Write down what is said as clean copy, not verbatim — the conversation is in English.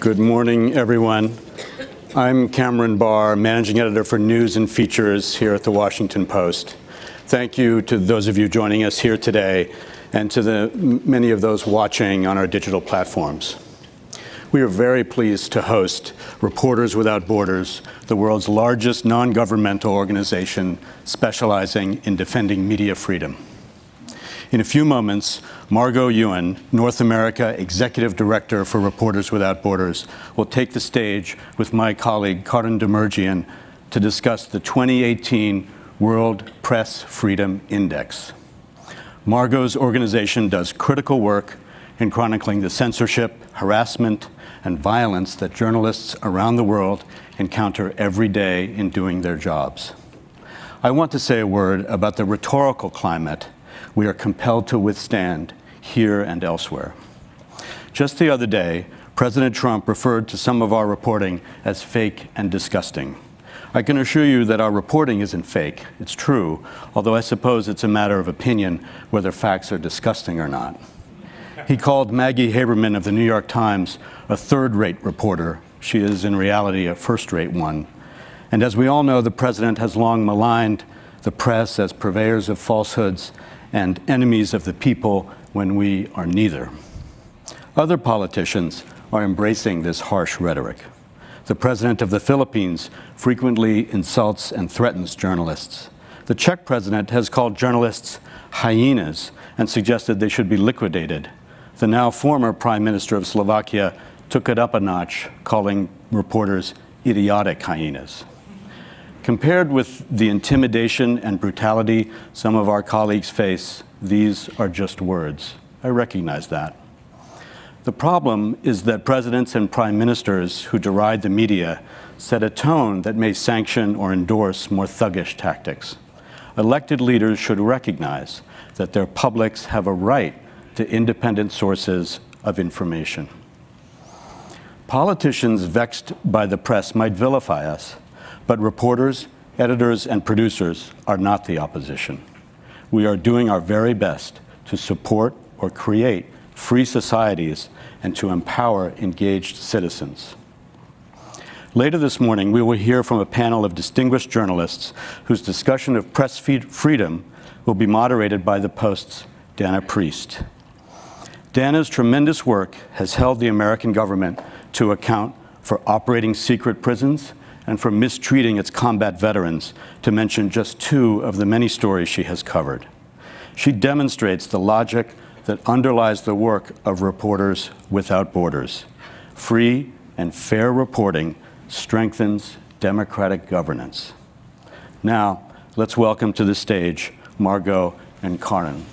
Good morning, everyone. I'm Cameron Barr, managing editor for news and features here at the Washington Post. Thank you to those of you joining us here today and to the many of those watching on our digital platforms. We are very pleased to host Reporters Without Borders, the world's largest non-governmental organization specializing in defending media freedom. In a few moments, Margot Ewan, North America Executive Director for Reporters Without Borders, will take the stage with my colleague Karin Demirjian to discuss the 2018 World Press Freedom Index. Margot's organization does critical work in chronicling the censorship, harassment, and violence that journalists around the world encounter every day in doing their jobs. I want to say a word about the rhetorical climate we are compelled to withstand here and elsewhere. Just the other day, President Trump referred to some of our reporting as fake and disgusting. I can assure you that our reporting isn't fake, it's true, although I suppose it's a matter of opinion whether facts are disgusting or not. He called Maggie Haberman of the New York Times a third-rate reporter. She is in reality a first-rate one. And as we all know, the president has long maligned the press as purveyors of falsehoods and enemies of the people when we are neither. Other politicians are embracing this harsh rhetoric. The president of the Philippines frequently insults and threatens journalists. The Czech president has called journalists hyenas and suggested they should be liquidated. The now former prime minister of Slovakia took it up a notch, calling reporters idiotic hyenas. Compared with the intimidation and brutality some of our colleagues face, these are just words. I recognize that. The problem is that presidents and prime ministers who deride the media set a tone that may sanction or endorse more thuggish tactics. Elected leaders should recognize that their publics have a right to independent sources of information. Politicians vexed by the press might vilify us, but reporters, editors, and producers are not the opposition. We are doing our very best to support or create free societies and to empower engaged citizens. Later this morning, we will hear from a panel of distinguished journalists whose discussion of press freedom will be moderated by the Post's Dana Priest. Dana's tremendous work has held the American government to account for operating secret prisons and for mistreating its combat veterans, to mention just two of the many stories she has covered. She demonstrates the logic that underlies the work of Reporters Without Borders. Free and fair reporting strengthens democratic governance. Now, let's welcome to the stage Margot and Karin.